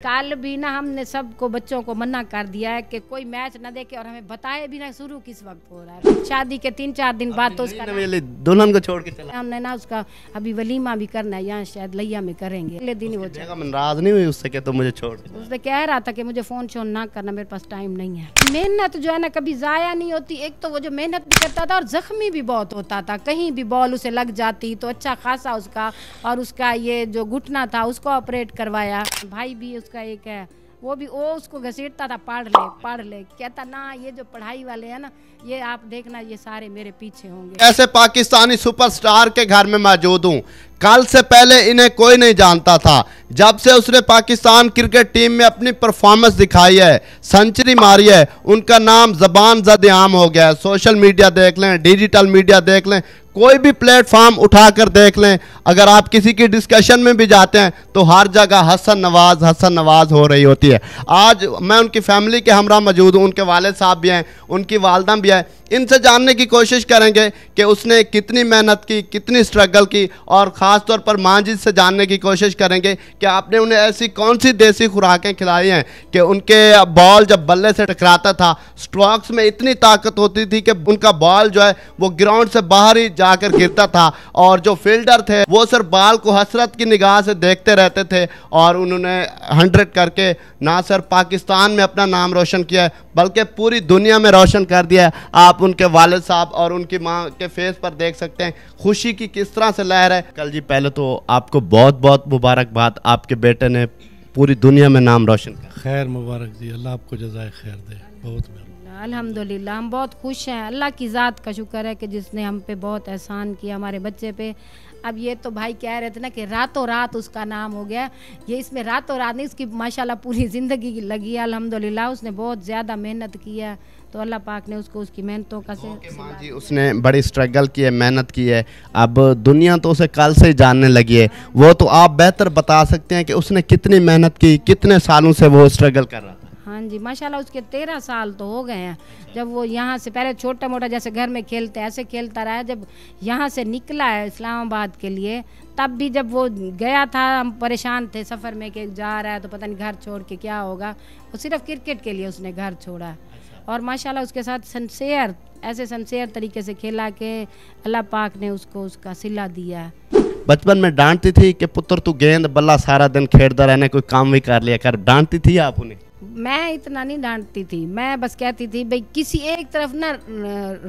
कल भी ना हमने सबको बच्चों को मना कर दिया है कि कोई मैच ना देखे और हमें बताए भी ना शुरू किस वक्त हो रहा है। शादी के 3-4 दिन बाद तो उसका दुल्हन को छोड़ के चला। हमने ना उसका अभी वलीमा भी करना है, यहाँ शायद लैया में करेंगे अगले दिन वो नाराज नहीं हुई उससे कि तुम मुझे छोड़। उसने कह रहा था कि मुझे फोन शोन ना करना, मेरे पास टाइम नहीं है। मेहनत जो है ना कभी जाया नहीं होती। एक तो वो जो मेहनत भी करता था और जख्मी भी बहुत होता था, कहीं भी बॉल उसे लग जाती तो अच्छा खासा उसका, और उसका ये जो घुटना था उसको ऑपरेट करवाया। भाई भी उसका एक है, वो उसको घसीटता था, पढ़ ले कहता ना ये जो पढ़ाई वाले हैं ना, ये आप देखना ये सारे मेरे पीछे होंगे। ऐसे पाकिस्तानी सुपरस्टार के घर में मौजूद हूँ। कल से पहले इन्हें कोई नहीं जानता था। जब से उसने पाकिस्तान क्रिकेट टीम में अपनी परफॉर्मेंस दिखाई है, सेंचुरी मारी है, उनका नाम ज़बान ज़द आम हो गया है। सोशल मीडिया देख लें, डिजिटल मीडिया देख लें, कोई भी प्लेटफॉर्म उठाकर देख लें, अगर आप किसी की डिस्कशन में भी जाते हैं तो हर जगह हसन नवाज हो रही होती है। आज मैं उनकी फैमिली के हमरा मौजूद हूँ। उनके वालिद साहब भी हैं, उनकी वालदा भी है। इनसे जानने की कोशिश करेंगे कि उसने कितनी मेहनत की, कितनी स्ट्रगल की, और ख़ास तौर पर माजिद से जानने की कोशिश करेंगे कि आपने उन्हें ऐसी कौन सी देसी खुराकें खिलाई हैं कि उनके बॉल जब बल्ले से टकराता था, स्ट्रोक्स में इतनी ताकत होती थी कि उनका बॉल जो है वो ग्राउंड से बाहर ही जाकर गिरता था, और जो फील्डर थे वो सिर्फ बॉल को हसरत की निगाह से देखते रहते थे। और उन्होंने 100 करके ना सिर्फ पाकिस्तान में अपना नाम रोशन किया है बल्कि पूरी दुनिया में रोशन कर दिया है। आप उनके वालिद साहब और उनकी मां के फेस पर देख सकते हैं खुशी की किस तरह से लहर है। कल जी पहले तो आपको बहुत बहुत मुबारकबाद, आपके बेटे ने पूरी दुनिया में नाम रोशन किया। खैर मुबारक जी, अल्लाह आपको जज़ाए खैर दे। बहुत अल्हम्दुलिल्लाह हम बहुत खुश हैं। अल्लाह की ज़ात का शुक्र है कि जिसने हम पे बहुत एहसान किया हमारे बच्चे पे। अब ये तो भाई कह रहे थे ना कि रातों रात उसका नाम हो गया, ये इसमें रातों रात नहीं, उसकी माशाल्लाह पूरी ज़िंदगी लगी है। अल्हम्दुलिल्लाह उसने बहुत ज़्यादा मेहनत की है, तो अल्लाह पाक ने उसको उसकी मेहनतों का जी उसने बड़ी स्ट्रगल की है, मेहनत की है। अब दुनिया तो उसे कल से जानने लगी है। वो तो आप बेहतर बता सकते हैं कि उसने कितनी मेहनत की, कितने सालों से वो स्ट्रगल कर रहा था। हाँ जी माशाल्लाह उसके 13 साल तो हो गए हैं। जब वो यहाँ से पहले छोटा मोटा जैसे घर में खेलते ऐसे खेलता रहा है, जब यहाँ से निकला है इस्लामाबाद के लिए, तब भी जब वो गया था हम परेशान थे सफ़र में कि जा रहा है तो पता नहीं घर छोड़ के क्या होगा। वो सिर्फ क्रिकेट के लिए उसने घर छोड़ा है, और माशाल्लाह उसके साथ सिंसियर तरीके से खेला कि अल्लाह पाक ने उसको उसका सिला दिया है। बचपन में डांटती थी कि पुत्र तू गेंद बल्ला सारा दिन खेलता रहना, कोई काम भी कर लिया कर, डांटती थी आप उन्हें? मैं इतना नहीं डांटती थी, मैं बस कहती थी भाई किसी एक तरफ ना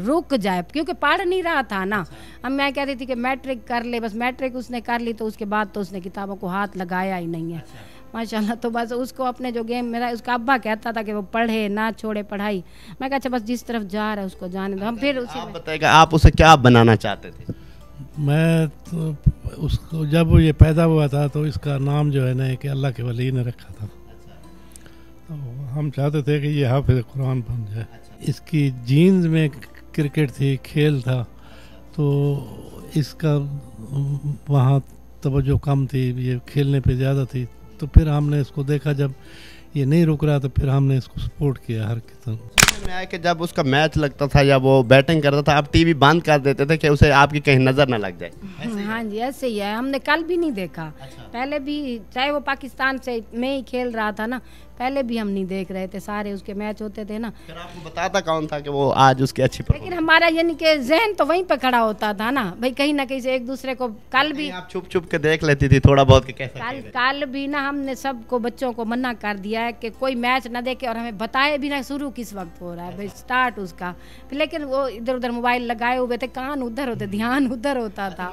रुक जाए, क्योंकि पढ़ नहीं रहा था ना। अब मैं कहती थी कि मैट्रिक कर ले, बस मैट्रिक उसने कर ली तो उसके बाद तो उसने किताबों को हाथ लगाया ही नहीं है माशाल्लाह। तो बस उसको अपने जो गेम मेरा उसका अब्बा कहता था कि वो पढ़े ना छोड़े पढ़ाई। मैं कहा अच्छा बस जिस तरफ जा रहा है उसको जाने दो। हम फिर उसी बताएगा आप उसे क्या बनाना चाहते थे? मैं तो उसको जब ये पैदा हुआ था तो इसका नाम जो है ना कि अल्लाह के वली ने रखा था। तो हम चाहते थे कि ये हाफिज़ कुरान बन जाए। इसकी जीन्स में क्रिकेट थी, खेल था, तो इसका वहाँ तवज्जो कम थी, ये खेलने पे ज़्यादा थी। तो फिर हमने इसको देखा, जब ये नहीं रुक रहा तो फिर हमने इसको सपोर्ट किया हर किस्म में आया कि जब उसका मैच लगता था या वो बैटिंग करता था, आप टीवी बंद कर देते थे कि उसे आपकी कहीं नज़र ना लग जाए। हाँ जी ऐसे ही है। हमने कल भी नहीं देखा। पहले भी चाहे वो पाकिस्तान से में ही खेल रहा था ना, पहले भी हम नहीं देख रहे थे, सारे उसके मैच होते थे ना। फिर आपको बताता कौन था कि वो आज उसकी अच्छी लेकिन हमारा यानी कि जहन तो वहीं पे खड़ा होता था ना भाई, कहीं ना कहीं से एक दूसरे को। कल भी आप छुप छुप के देख लेती थी थोड़ा बहुत कि कैसा कल भी ना हमने सबको बच्चों को मना कर दिया है कि कोई मैच ना देखे और हमें बताए भी ना शुरू किस वक्त हो रहा है भाई स्टार्ट उसका। लेकिन वो इधर उधर मोबाइल लगाए हुए थे, कान उधर होते, ध्यान उधर होता था।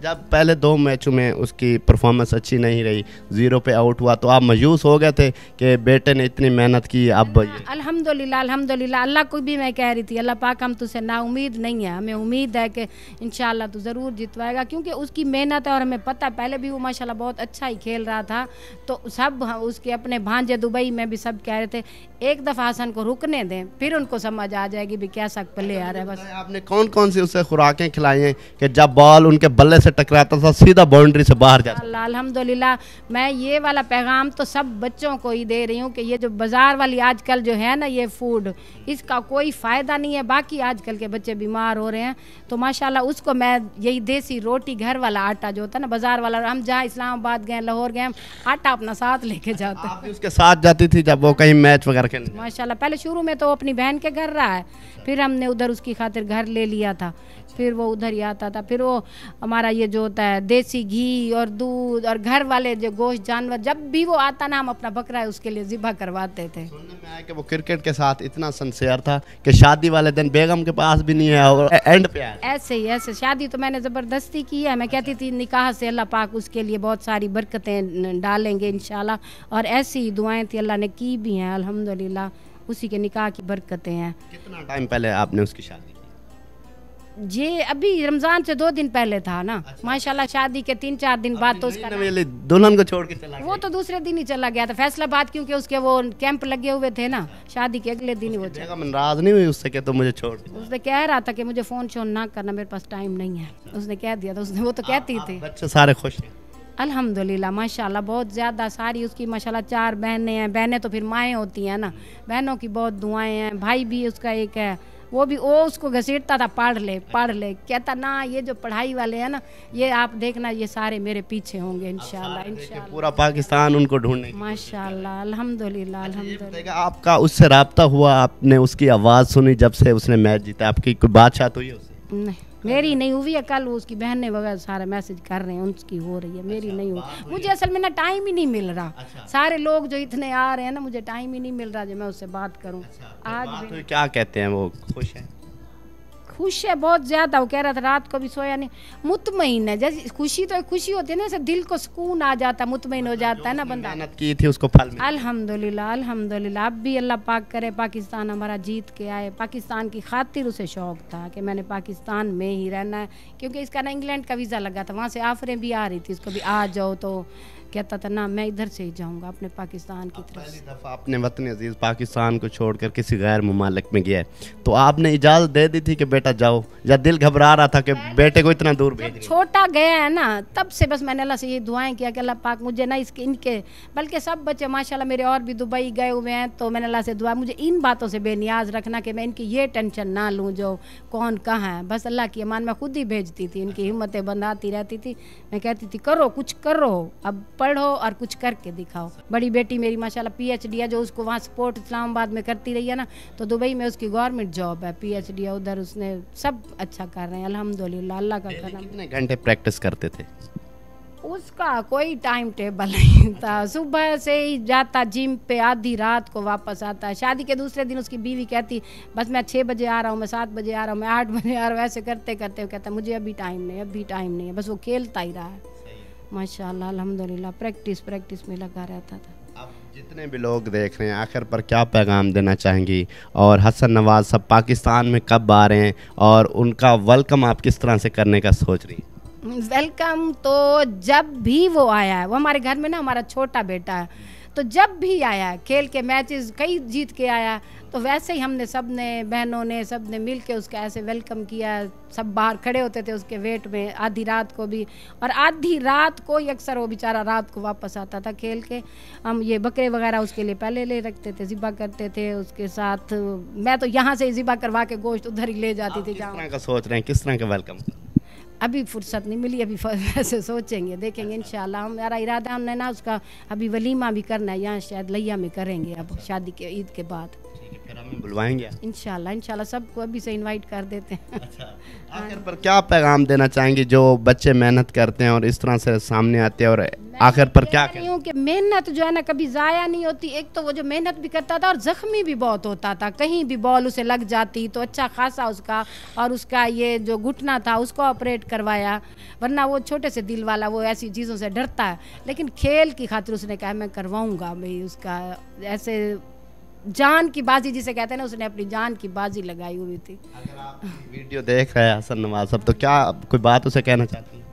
जब पहले 2 मैचों में उसकी परफॉर्मेंस अच्छी नहीं रही, 0 पे आउट हुआ, तो आप मायूस हो गए थे कि बेटे ने इतनी मेहनत की। अब अल्हम्दुलिल्लाह अल्लाह को भी मैं कह रही थी अल्लाह पाक हम तुझसे ना उम्मीद नहीं है, हमें उम्मीद है कि इंशाल्लाह तू ज़रूर जितवाएगा, क्योंकि उसकी मेहनत है और हमें पता है पहले भी वो माशाल्लाह बहुत अच्छा ही खेल रहा था। तो सब उसके अपने भांजे दुबई में भी सब कह रहे थे एक दफ़ा हसन को रुकने दें, फिर उनको समझ आ जाएगी भी कैसा प्लेयर है। बस आपने कौन कौन सी उसे खुराकें खिलाई हैं कि जब बॉल उनके बल्ले से टकराता था सीधा बाउंड्री से बाहर जाता? अल्हम्दुलिल्लाह मैं ये वाला पैगाम तो सब बच्चों को ही दे रही हूँ कि ये जो बाज़ार वाली आजकल जो है ना ये फूड, इसका कोई फ़ायदा नहीं है। बाकी आजकल के बच्चे बीमार हो रहे हैं, तो माशाल्लाह उसको मैं यही देसी रोटी घर वाला आटा जो होता है ना, बाज़ार वाला, हम जहाँ इस्लामाबाद गए, लाहौर गए, हम आटा अपना साथ लेके जाते हैं। आप भी उसके साथ जाती थी जब वो कहीं मैच वगैरह खेलने? माशाल्लाह पहले शुरू में तो वो अपनी बहन के घर रहा है, फिर हमने उधर उसकी खातिर घर ले लिया था, फिर वो उधर ही आता था। फिर वो हमारा ये जो होता है देसी घी और दूध और घर वाले जो गोश्त जानवर, जब भी वो आता ना हम अपना बकरा है उसके लिए ज़िबा करवाते थे। सुनने में आया कि वो क्रिकेट के साथ इतना सिंसियर था कि शादी वाले दिन बेगम के पास भी नहीं है और एंड पे आया। ऐसे ही ऐसे शादी तो मैंने ज़बरदस्ती की है। मैं कहती थी निकाह से अल्लाह पाक उसके लिए बहुत सारी बरकतें डालेंगे इंशाल्लाह, और ऐसी ही दुआएं थी, अल्लाह ने की भी हैं अल्हम्दुलिल्लाह, उसी के निकाह की बरकतें हैं। कितना टाइम पहले आपने उसकी शादी की? ये अभी रमज़ान से 2 दिन पहले था ना। अच्छा। माशाल्लाह शादी के 3-4 दिन बाद तो उसका दुल्हन को छोड़ के चला गया। वो तो दूसरे दिन ही चला गया था फैसलाबाद, क्योंकि उसके वो कैंप लगे हुए थे ना, शादी के अगले दिन ही वो चला। नाराज नहीं हुई उससे कि तुम मुझे छोड़? उसने कह रहा था कि मुझे फ़ोन शोन ना करना, मेरे पास टाइम नहीं है, उसने कह दिया था उसने। वो तो कहती थी। बच्चे सारे खुश हैं अल्हम्दुलिल्लाह माशाल्लाह, बहुत ज़्यादा सारी उसकी माशाल्लाह 4 बहनें हैं। बहनें तो फिर माएँ होती हैं ना, बहनों की बहुत दुआएं हैं। भाई भी उसका एक है, वो भी वो उसको घसीटता था पढ़ ले पढ़ ले, कहता ना ये जो पढ़ाई वाले हैं ना, ये आप देखना ये सारे मेरे पीछे होंगे इंशाल्लाह इंशाल्लाह। पूरा पाकिस्तान उनको ढूंढने माशाल्लाह अल्हम्दुलिल्लाह अल्हम्दुलिल्लाह। आपका उससे राब्ता हुआ, आपने उसकी आवाज़ सुनी जब से उसने मैच जीता, आपकी कोई बातचीत हुई उससे? नहीं मेरी नहीं हुई है, कल उसकी बहनें वगैरह सारा मैसेज कर रहे हैं, उनकी हो रही है, मेरी नहीं हुई। मुझे असल में ना टाइम ही नहीं मिल रहा। सारे लोग जो इतने आ रहे हैं ना, मुझे टाइम ही नहीं मिल रहा जो मैं उससे बात करूं। आज तो क्या कहते हैं वो? खुश है? खुश है बहुत ज़्यादा। वो कह रहा था रात को भी सोया नहीं, मुतमईन है। जैसे खुशी तो एक खुशी होती है ना, जैसे दिल को सुकून आ जाता है, मुतमईन हो जाता है ना बंदा। मेहनत की थी उसको फल मिला। अल्हम्दुलिल्लाह अल्हम्दुलिल्लाह। अब भी अल्लाह पाक करे पाकिस्तान हमारा जीत के आए। पाकिस्तान की खातिर उसे शौक़ था कि मैंने पाकिस्तान में ही रहना है, क्योंकि इसका ना इंग्लैंड का वीज़ा लगा था, वहाँ से ऑफरें भी आ रही थी इसको भी आ जाओ, तो कहता था ना मैं इधर से ही जाऊंगा अपने पाकिस्तान की तरफ। पहली दफ़ा अपने वतन अजीज़ पाकिस्तान को छोड़कर किसी गैर मुमालिक में गया, तो आपने इजाज़त दे दी थी कि बेटा जाओ, या दिल घबरा रहा था कि बेटे को इतना दूर भेज? छोटा गया है ना तब से बस मैंने अल्लाह से ये दुआएं किया कि अल्लाह पाक मुझे ना इसके इनके, बल्कि सब बच्चे माशाल्लाह मेरे और भी दुबई गए हुए हैं, तो मैंने अल्लाह से दुआ मुझे इन बातों से बेनियाज रखना कि मैं इनकी ये टेंशन ना लूँ जो कौन कहाँ है। बस अल्लाह की अमान मैं खुद ही भेजती थी, इनकी हिम्मतें बंधाती रहती थी। मैं कहती थी करो कुछ करो, अब पढ़ो और कुछ करके दिखाओ। बड़ी बेटी मेरी माशाल्लाह PhD है, जो उसको वहाँ स्पोर्ट इस्लामाबाद में करती रही है ना, तो दुबई में उसकी गवर्नमेंट जॉब है, PhD है उधर, उसने सब अच्छा कर रहे हैं अल्हम्दुलिल्लाह, अल्लाह का करम। कितने घंटे प्रैक्टिस करते थे? उसका कोई टाइम टेबल नहीं था, सुबह से ही जाता जिम पे, आधी रात को वापस आता। शादी के दूसरे दिन उसकी बीवी कहती बस मैं 6 बजे आ रहा हूँ, मैं 7 बजे आ रहा हूँ, मैं 8 बजे आ रहा हूँ, ऐसे करते करते कहता मुझे अभी टाइम नहीं, अभी टाइम नहीं है। बस वो खेलता ही रहा है माशाल्लाह अल्हम्दुलिल्लाह, प्रैक्टिस में लगा रहता था। अब जितने भी लोग देख रहे हैं आखिर पर क्या पैगाम देना चाहेंगी, और हसन नवाज सब पाकिस्तान में कब आ रहे हैं और उनका वेलकम आप किस तरह से करने का सोच रही हैं? वेलकम तो जब भी वो आया है, वो हमारे घर में ना हमारा छोटा बेटा है, तो जब भी आया है खेल के मैचेस कई जीत के आया, तो वैसे ही हमने सब ने बहनों ने सब ने मिल के उसका ऐसे वेलकम किया। सब बाहर खड़े होते थे उसके वेट में आधी रात को भी, और आधी रात को ही अक्सर वो बेचारा रात को वापस आता था खेल के। हम ये बकरे वगैरह उसके लिए पहले ले रखते थे, ज़िबा करते थे उसके साथ। मैं तो यहाँ से ज़िबा करवा के गोश्त उधर ही ले जाती थी। किस तरह का सोच रहे हैं, किस तरह का वेलकम? अभी फुर्सत नहीं मिली, अभी वैसे सोचेंगे देखेंगे इंशाल्लाह। हमारा इरादा हमने ना उसका अभी वलीमा भी करना है, यहाँ शायद लिया में करेंगे अब शादी के ईद के बाद। फिर हमें बुलवाएंगे इंशाल्लाह सबको अभी से इनवाइट कर देते हैं। अच्छा, आखिर पर क्या पैगाम देना चाहेंगे जो बच्चे मेहनत करते हैं और इस तरह से सामने आते हैं, और आखिर पर क्या कह रही हूँ कि मेहनत जो है ना कभी ज़ाया नहीं होती। एक तो वो जो मेहनत भी करता था और ज़ख्मी भी बहुत होता था, कहीं भी बॉल उसे लग जाती तो अच्छा खासा उसका, और उसका ये जो घुटना था उसको ऑपरेट करवाया, वरना वो छोटे से दिल वाला वो ऐसी चीज़ों से डरता है, लेकिन खेल की खातिर उसने कहा मैं करवाऊँगा भाई। उसका ऐसे जान की बाजी जिसे कहते हैं ना, उसने अपनी जान की बाजी लगाई हुई थी। अगर आप वीडियो देख रहे हैं हसन नवाज साहब, तो क्या कोई बात उसे कहना चाहती हैं?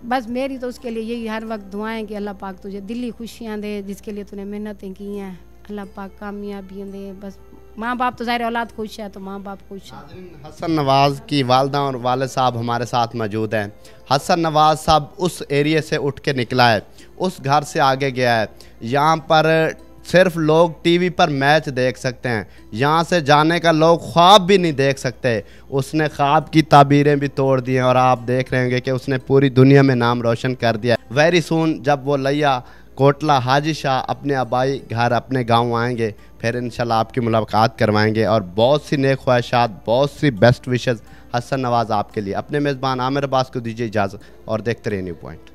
बस मेरी तो उसके लिए यही हर वक्त दुआएं कि अल्लाह पाक तुझे दिली खुशियाँ दे, जिसके लिए तूने मेहनतें की हैं, अल्लाह पाक कामयाबियाँ दे। बस माँ बाप तो ज़ाहिर औलाद खुश है तो माँ बाप खुश है। हसन नवाज़ की वालदा और वाले साहब हमारे साथ मौजूद हैं। हसन नवाज़ साहब उस एरिया से उठ के निकला है, उस घर से आगे गया है। यहाँ पर सिर्फ लोग टीवी पर मैच देख सकते हैं, यहाँ से जाने का लोग ख्वाब भी नहीं देख सकते। उसने ख्वाब की ताबीरें भी तोड़ दी हैं और आप देख रहे होंगे कि उसने पूरी दुनिया में नाम रोशन कर दिया। वेरी सून जब वो लैया कोटला हाजी शाह अपने आबाई घर अपने गांव आएंगे, फिर इंशाल्लाह आपकी मुलाकात करवाएंगे और बहुत सी नेक ख्वाहिशात, बहुत सी बेस्ट विशेज़ हसन नवाज़ आपके लिए। अपने मेज़बान आमिर अब्बास को दीजिए इजाज़त और देखते रहिए न्यू पॉइंट।